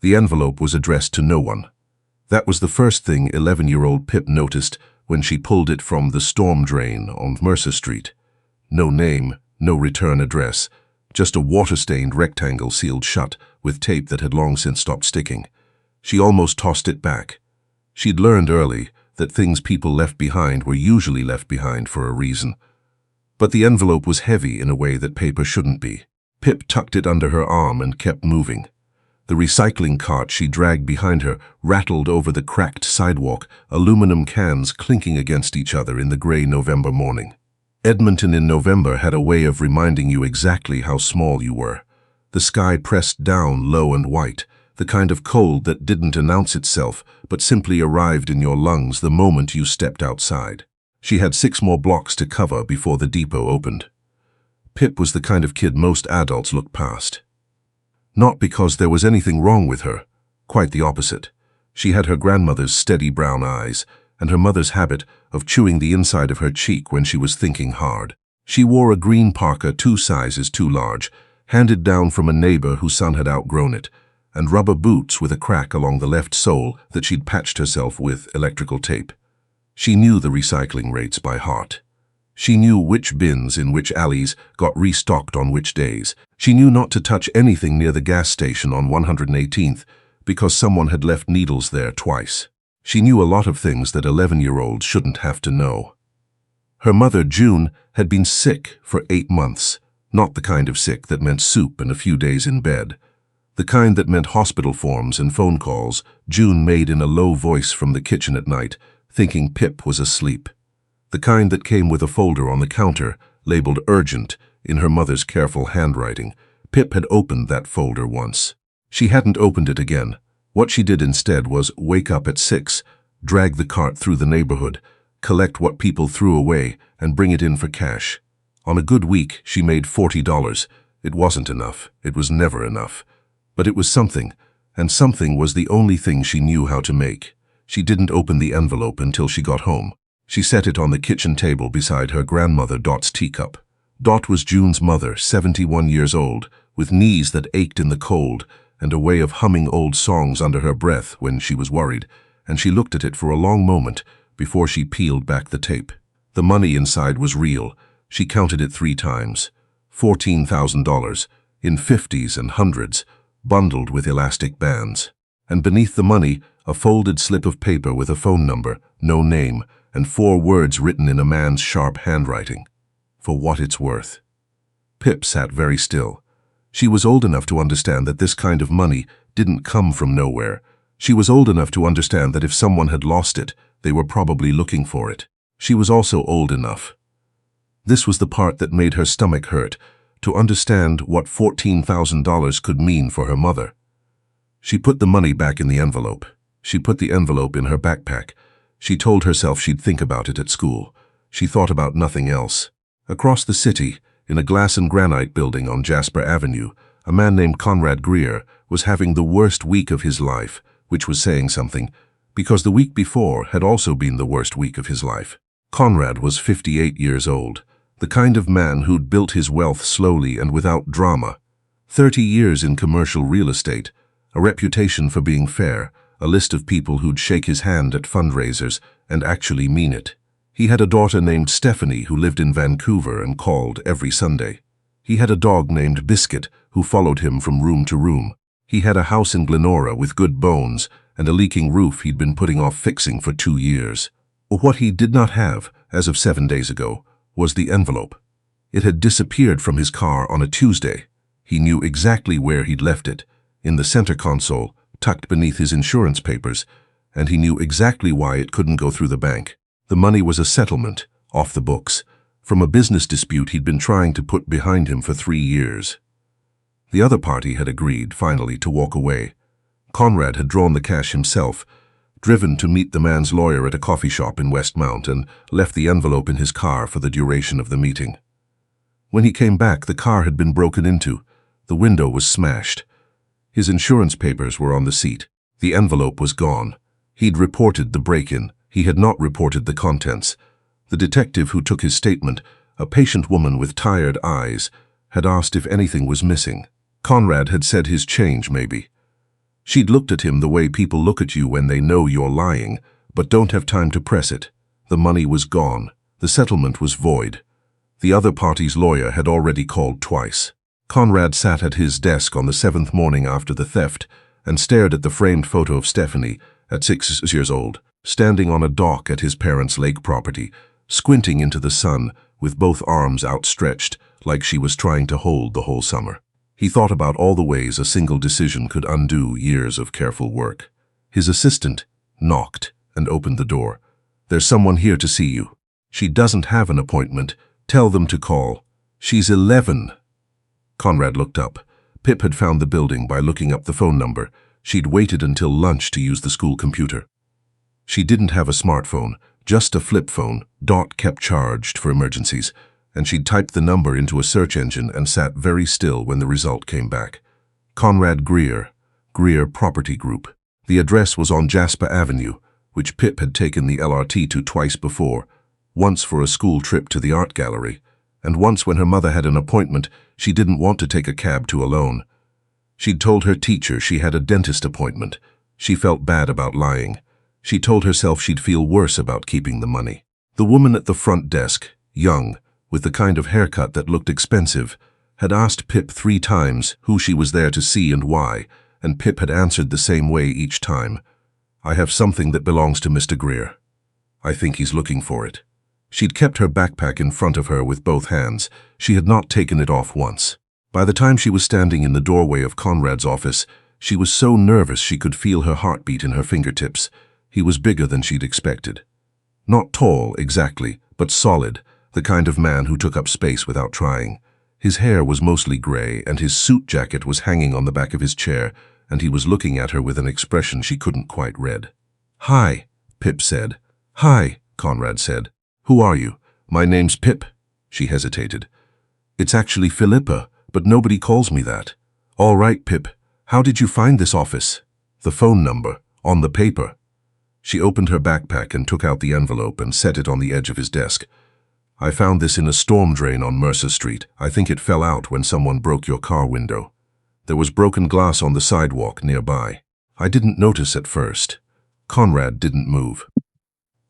The envelope was addressed to no one. That was the first thing 11-year-old Pip noticed when she pulled it from the storm drain on Mercer Street. No name, no return address, just a water-stained rectangle sealed shut with tape that had long since stopped sticking. She almost tossed it back. She'd learned early that things people left behind were usually left behind for a reason. But the envelope was heavy in a way that paper shouldn't be. Pip tucked it under her arm and kept moving. The recycling cart she dragged behind her rattled over the cracked sidewalk, aluminum cans clinking against each other in the gray November morning. Edmonton in November had a way of reminding you exactly how small you were. The sky pressed down low and white, the kind of cold that didn't announce itself but simply arrived in your lungs the moment you stepped outside. She had 6 more blocks to cover before the depot opened. Pip was the kind of kid most adults looked past. Not because there was anything wrong with her, quite the opposite. She had her grandmother's steady brown eyes and her mother's habit of chewing the inside of her cheek when she was thinking hard. She wore a green parka 2 sizes too large, handed down from a neighbor whose son had outgrown it, and rubber boots with a crack along the left sole that she'd patched herself with electrical tape. She knew the recycling rates by heart. She knew which bins in which alleys got restocked on which days. She knew not to touch anything near the gas station on 118th because someone had left needles there twice. She knew a lot of things that 11-year-olds shouldn't have to know. Her mother, June, had been sick for 8 months, not the kind of sick that meant soup and a few days in bed. The kind that meant hospital forms and phone calls June made in a low voice from the kitchen at night, thinking Pip was asleep. The kind that came with a folder on the counter, labeled urgent, in her mother's careful handwriting. Pip had opened that folder once. She hadn't opened it again. What she did instead was wake up at 6, drag the cart through the neighborhood, collect what people threw away, and bring it in for cash. On a good week, she made $40. It wasn't enough. It was never enough. But it was something, and something was the only thing she knew how to make. She didn't open the envelope until she got home. She set it on the kitchen table beside her grandmother Dot's teacup. Dot was June's mother, 71 years old, with knees that ached in the cold and a way of humming old songs under her breath when she was worried, and she looked at it for a long moment before she peeled back the tape. The money inside was real. She counted it 3 times. $14,000, in 50s and hundreds, bundled with elastic bands. And beneath the money, a folded slip of paper with a phone number, no name, and 4 words written in a man's sharp handwriting. For what it's worth. Pip sat very still. She was old enough to understand that this kind of money didn't come from nowhere. She was old enough to understand that if someone had lost it, they were probably looking for it. She was also old enough. This was the part that made her stomach hurt, to understand what $14,000 could mean for her mother. She put the money back in the envelope. She put the envelope in her backpack. She told herself she'd think about it at school. She thought about nothing else. Across the city, in a glass and granite building on Jasper Avenue, a man named Conrad Greer was having the worst week of his life, which was saying something, because the week before had also been the worst week of his life. Conrad was 58 years old, the kind of man who'd built his wealth slowly and without drama. 30 years in commercial real estate, a reputation for being fair, a list of people who'd shake his hand at fundraisers and actually mean it. He had a daughter named Stephanie who lived in Vancouver and called every Sunday. He had a dog named Biscuit who followed him from room to room. He had a house in Glenora with good bones and a leaking roof he'd been putting off fixing for 2 years. What he did not have, as of 7 days ago, was the envelope. It had disappeared from his car on a Tuesday. He knew exactly where he'd left it, in the center console, tucked beneath his insurance papers, and he knew exactly why it couldn't go through the bank. The money was a settlement, off the books, from a business dispute he'd been trying to put behind him for 3 years. The other party had agreed, finally, to walk away. Conrad had drawn the cash himself, driven to meet the man's lawyer at a coffee shop in Westmount, and left the envelope in his car for the duration of the meeting. When he came back, the car had been broken into. The window was smashed. His insurance papers were on the seat. The envelope was gone. He'd reported the break-in. He had not reported the contents. The detective who took his statement, a patient woman with tired eyes, had asked if anything was missing. Conrad had said his change, maybe. She'd looked at him the way people look at you when they know you're lying, but don't have time to press it. The money was gone. The settlement was void. The other party's lawyer had already called twice. Conrad sat at his desk on the 7th morning after the theft and stared at the framed photo of Stephanie, at 6 years old, standing on a dock at his parents' lake property, squinting into the sun with both arms outstretched like she was trying to hold the whole summer. He thought about all the ways a single decision could undo years of careful work. His assistant knocked and opened the door. "There's someone here to see you." "She doesn't have an appointment. Tell them to call. She's 11. Conrad looked up. Pip had found the building by looking up the phone number. She'd waited until lunch to use the school computer. She didn't have a smartphone, just a flip phone. Dot kept charged for emergencies, and she'd typed the number into a search engine and sat very still when the result came back. Conrad Greer Property Group. The address was on Jasper Avenue, which Pip had taken the LRT to twice before, once for a school trip to the art gallery, and once when her mother had an appointment she didn't want to take a cab to alone. She'd told her teacher she had a dentist appointment. She felt bad about lying. She told herself she'd feel worse about keeping the money. The woman at the front desk, young, with the kind of haircut that looked expensive, had asked Pip 3 times who she was there to see and why, and Pip had answered the same way each time. "I have something that belongs to Mr. Greer. I think he's looking for it." She'd kept her backpack in front of her with both hands. She had not taken it off once. By the time she was standing in the doorway of Conrad's office, she was so nervous she could feel her heartbeat in her fingertips. He was bigger than she'd expected. Not tall, exactly, but solid, the kind of man who took up space without trying. His hair was mostly gray, and his suit jacket was hanging on the back of his chair, and he was looking at her with an expression she couldn't quite read. "Hi," Pip said. "Hi," Conrad said. "Who are you?" "My name's Pip." She hesitated. "It's actually Philippa, but nobody calls me that." "All right, Pip. How did you find this office?" "The phone number. On the paper." She opened her backpack and took out the envelope and set it on the edge of his desk. "I found this in a storm drain on Mercer Street. I think it fell out when someone broke your car window. There was broken glass on the sidewalk nearby. I didn't notice at first." Conrad didn't move.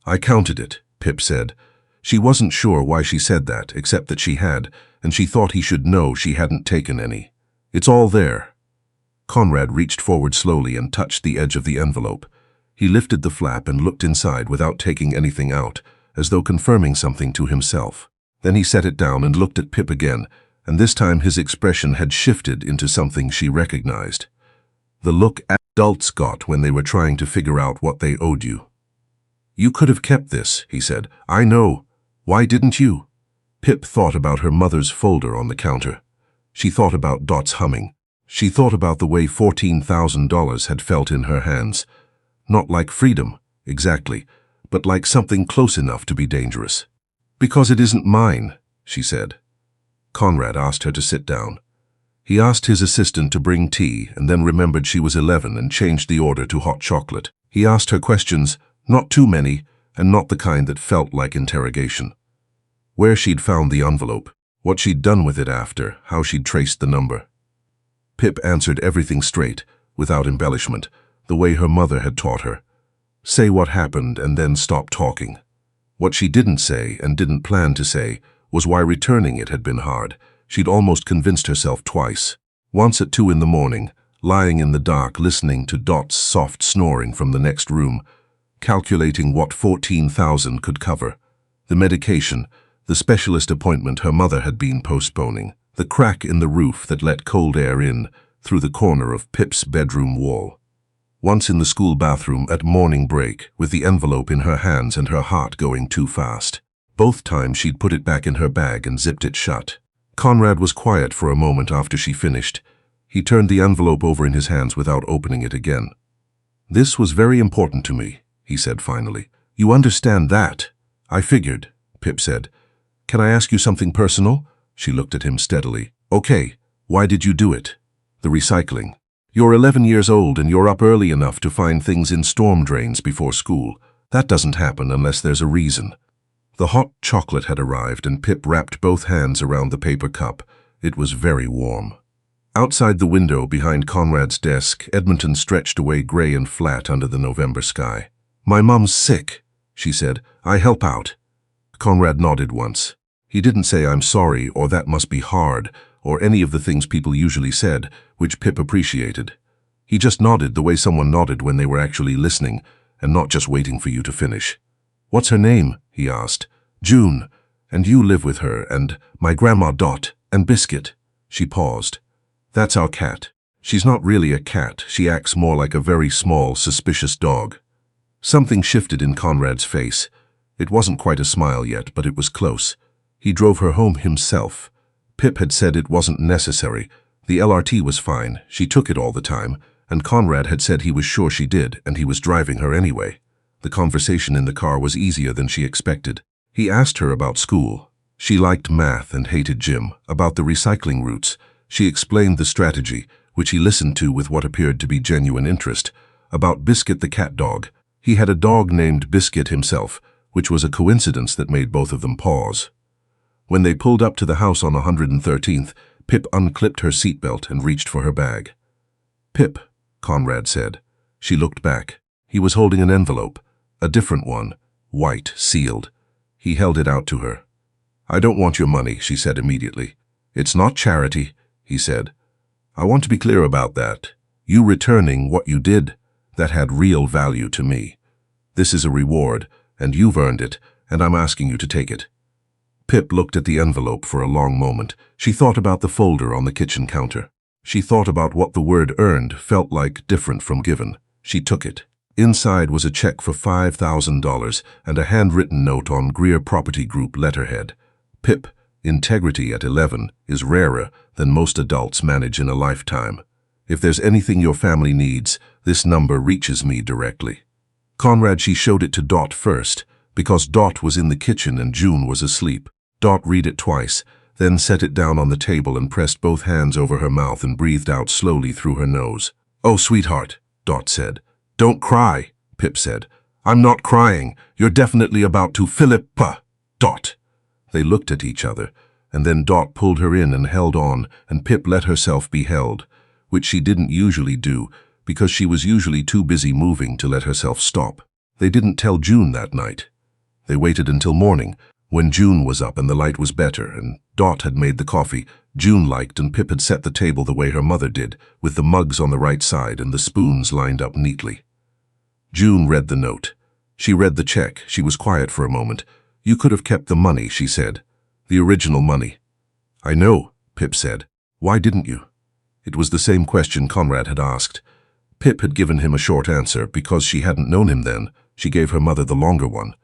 "I counted it," Pip said. She wasn't sure why she said that, except that she had, and she thought he should know she hadn't taken any. "It's all there." Conrad reached forward slowly and touched the edge of the envelope. He lifted the flap and looked inside without taking anything out, as though confirming something to himself. Then he set it down and looked at Pip again, and this time his expression had shifted into something she recognized. The look adults got when they were trying to figure out what they owed you. "You could have kept this," he said. "I know. Why didn't you?" Pip thought about her mother's folder on the counter. She thought about Dot's humming. She thought about the way $14,000 had felt in her hands. Not like freedom, exactly, but like something close enough to be dangerous. "Because it isn't mine," she said. Conrad asked her to sit down. He asked his assistant to bring tea and then remembered she was 11 and changed the order to hot chocolate. He asked her questions, not too many, and not the kind that felt like interrogation. Where she'd found the envelope, what she'd done with it after, how she'd traced the number. Pip answered everything straight, without embellishment, the way her mother had taught her. Say what happened and then stop talking. What she didn't say and didn't plan to say was why returning it had been hard. She'd almost convinced herself twice. Once at 2 in the morning, lying in the dark listening to Dot's soft snoring from the next room, calculating what 14,000 could cover. The medication, the specialist appointment her mother had been postponing, the crack in the roof that let cold air in through the corner of Pip's bedroom wall. Once in the school bathroom at morning break, with the envelope in her hands and her heart going too fast. Both times she'd put it back in her bag and zipped it shut. Conrad was quiet for a moment after she finished. He turned the envelope over in his hands without opening it again. "This was very important to me," he said finally. "You understand that?" "I figured," Pip said. "Can I ask you something personal?" She looked at him steadily. "Okay, why did you do it?" "The recycling. You're 11 years old and you're up early enough to find things in storm drains before school. That doesn't happen unless there's a reason." The hot chocolate had arrived and Pip wrapped both hands around the paper cup. It was very warm. Outside the window behind Conrad's desk, Edmonton stretched away gray and flat under the November sky. "My mom's sick," she said. "I help out." Conrad nodded once. He didn't say "I'm sorry" or "that must be hard" or any of the things people usually said, which Pip appreciated. He just nodded the way someone nodded when they were actually listening and not just waiting for you to finish. "What's her name?" he asked. "June. And you live with her and my grandma Dot and Biscuit." She paused. "That's our cat. She's not really a cat. She acts more like a very small, suspicious dog." Something shifted in Conrad's face. It wasn't quite a smile yet, but it was close. He drove her home himself. Pip had said it wasn't necessary. The LRT was fine. She took it all the time. And Conrad had said he was sure she did, and he was driving her anyway. The conversation in the car was easier than she expected. He asked her about school. She liked math and hated gym. About the recycling routes. She explained the strategy, which he listened to with what appeared to be genuine interest. About Biscuit the cat dog. He had a dog named Biscuit himself, which was a coincidence that made both of them pause. When they pulled up to the house on 113th, Pip unclipped her seatbelt and reached for her bag. "Pip," Conrad said. She looked back. He was holding an envelope, a different one, white, sealed. He held it out to her. "I don't want your money," she said immediately. "It's not charity," he said. "I want to be clear about that. You returning what you did, that had real value to me. This is a reward, and you've earned it, and I'm asking you to take it." Pip looked at the envelope for a long moment. She thought about the folder on the kitchen counter. She thought about what the word earned felt like different from given. She took it. Inside was a check for $5,000 and a handwritten note on Greer Property Group letterhead. "Pip, integrity at 11 is rarer than most adults manage in a lifetime. If there's anything your family needs, this number reaches me directly." Conrad, she showed it to Dot first, because Dot was in the kitchen and June was asleep. Dot read it twice, then set it down on the table and pressed both hands over her mouth and breathed out slowly through her nose. "Oh, sweetheart," Dot said. "Don't cry," Pip said. "I'm not crying. You're definitely about to Philippa, Dot." They looked at each other, and then Dot pulled her in and held on, and Pip let herself be held, which she didn't usually do, because she was usually too busy moving to let herself stop. They didn't tell June that night. They waited until morning, when June was up and the light was better, and Dot had made the coffee June liked, and Pip had set the table the way her mother did, with the mugs on the right side and the spoons lined up neatly. June read the note. She read the check. She was quiet for a moment. "You could have kept the money," she said. "The original money." "I know," Pip said. "Why didn't you?" It was the same question Conrad had asked. Pip had given him a short answer. Because she hadn't known him then, she gave her mother the longer one.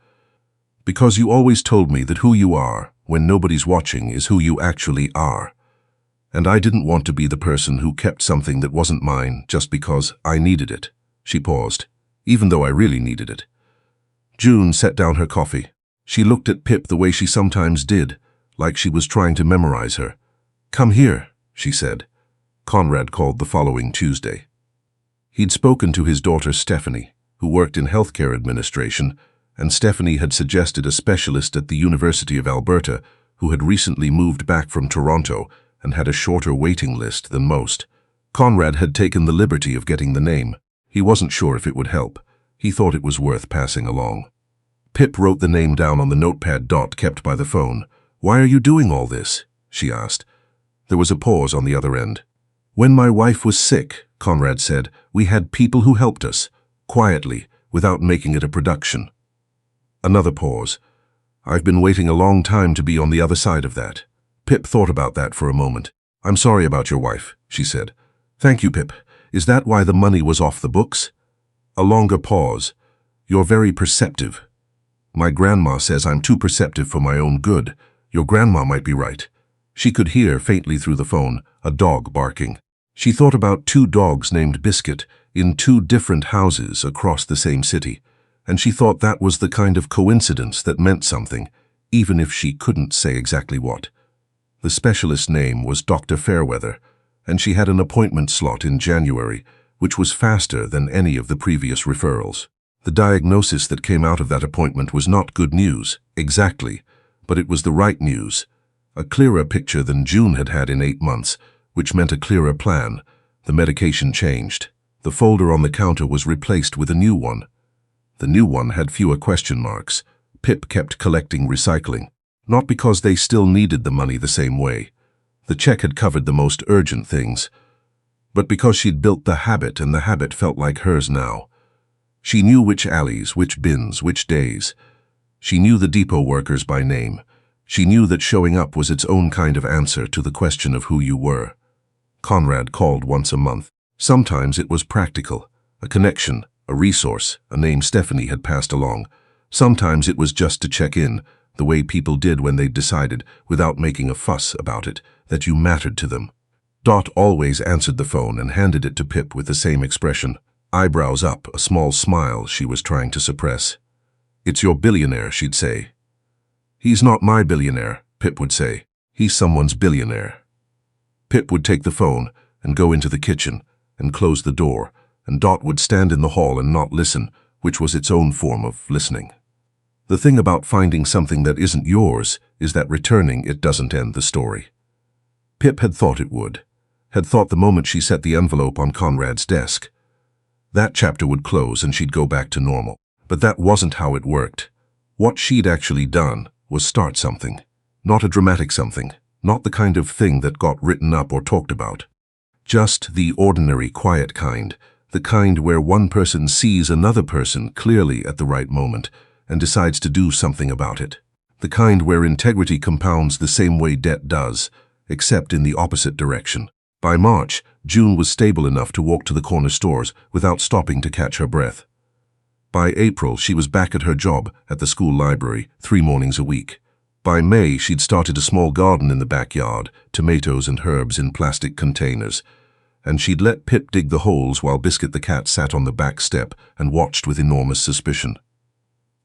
"Because you always told me that who you are, when nobody's watching, is who you actually are. And I didn't want to be the person who kept something that wasn't mine just because I needed it." She paused. "Even though I really needed it." June set down her coffee. She looked at Pip the way she sometimes did, like she was trying to memorize her. "Come here," she said. Conrad called the following Tuesday. He'd spoken to his daughter Stephanie, who worked in healthcare administration, and Stephanie had suggested a specialist at the University of Alberta who had recently moved back from Toronto and had a shorter waiting list than most. Conrad had taken the liberty of getting the name. He wasn't sure if it would help. He thought it was worth passing along. Pip wrote the name down on the notepad Dot kept by the phone. "Why are you doing all this?" she asked. There was a pause on the other end. "When my wife was sick," Conrad said, "we had people who helped us, quietly, without making it a production." Another pause. "I've been waiting a long time to be on the other side of that." Pip thought about that for a moment. "I'm sorry about your wife," she said. "Thank you, Pip. Is that why the money was off the books?" A longer pause. "You're very perceptive." "My grandma says I'm too perceptive for my own good. Your grandma might be right." She could hear, faintly through the phone, a dog barking. She thought about 2 dogs named Biscuit in 2 different houses across the same city, and she thought that was the kind of coincidence that meant something, even if she couldn't say exactly what. The specialist's name was Dr. Fairweather, and she had an appointment slot in January, which was faster than any of the previous referrals. The diagnosis that came out of that appointment was not good news, exactly, but it was the right news. A clearer picture than June had had in 8 months, which meant a clearer plan. The medication changed. The folder on the counter was replaced with a new one. The new one had fewer question marks. Pip kept collecting recycling, not because they still needed the money the same way. The check had covered the most urgent things, but because she'd built the habit and the habit felt like hers now. She knew which alleys, which bins, which days. She knew the depot workers by name. She knew that showing up was its own kind of answer to the question of who you were. Conrad called once a month. Sometimes it was practical, a connection, a resource, a name Stephanie had passed along. Sometimes it was just to check in, the way people did when they'd decided, without making a fuss about it, that you mattered to them. Dot always answered the phone and handed it to Pip with the same expression, eyebrows up, a small smile she was trying to suppress. "It's your billionaire," she'd say. "He's not my billionaire," Pip would say. "He's someone's billionaire." Pip would take the phone and go into the kitchen and close the door, and Dot would stand in the hall and not listen, which was its own form of listening. The thing about finding something that isn't yours is that returning it doesn't end the story. Pip had thought it would, had thought the moment she set the envelope on Conrad's desk. That chapter would close and she'd go back to normal. But that wasn't how it worked. What she'd actually done was start something. Not a dramatic something, not the kind of thing that got written up or talked about. Just the ordinary, quiet kind, the kind where one person sees another person clearly at the right moment and decides to do something about it. The kind where integrity compounds the same way debt does, except in the opposite direction. By March, June was stable enough to walk to the corner stores without stopping to catch her breath. By April, she was back at her job at the school library 3 mornings a week. By May, she'd started a small garden in the backyard, tomatoes and herbs in plastic containers. And she'd let Pip dig the holes while Biscuit the cat sat on the back step and watched with enormous suspicion.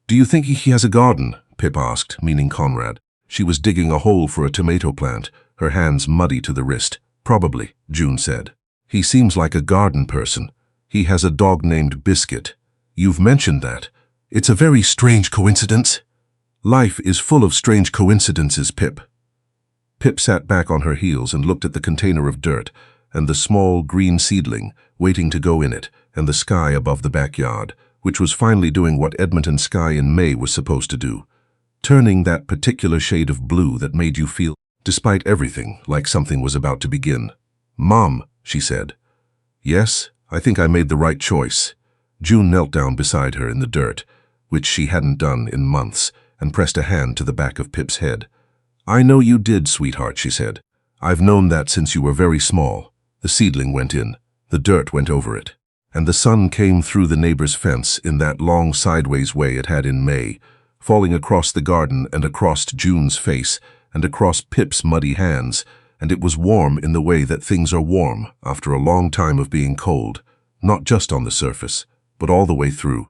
"Do you think he has a garden?" Pip asked, meaning Conrad. She was digging a hole for a tomato plant, her hands muddy to the wrist. "Probably," June said. "He seems like a garden person. He has a dog named Biscuit. You've mentioned that. It's a very strange coincidence." "Life is full of strange coincidences, Pip." Pip sat back on her heels and looked at the container of dirt and the small green seedling waiting to go in it and the sky above the backyard, which was finally doing what Edmonton sky in May was supposed to do, turning that particular shade of blue that made you feel, despite everything, like something was about to begin. "Mom," she said. "Yes, I think I made the right choice." June knelt down beside her in the dirt, which she hadn't done in months, and pressed a hand to the back of Pip's head. "I know you did, sweetheart," she said. "I've known that since you were very small." The seedling went in. The dirt went over it. And the sun came through the neighbor's fence in that long sideways way it had in May, falling across the garden and across June's face and across Pip's muddy hands, and it was warm in the way that things are warm after a long time of being cold, not just on the surface, but all the way through.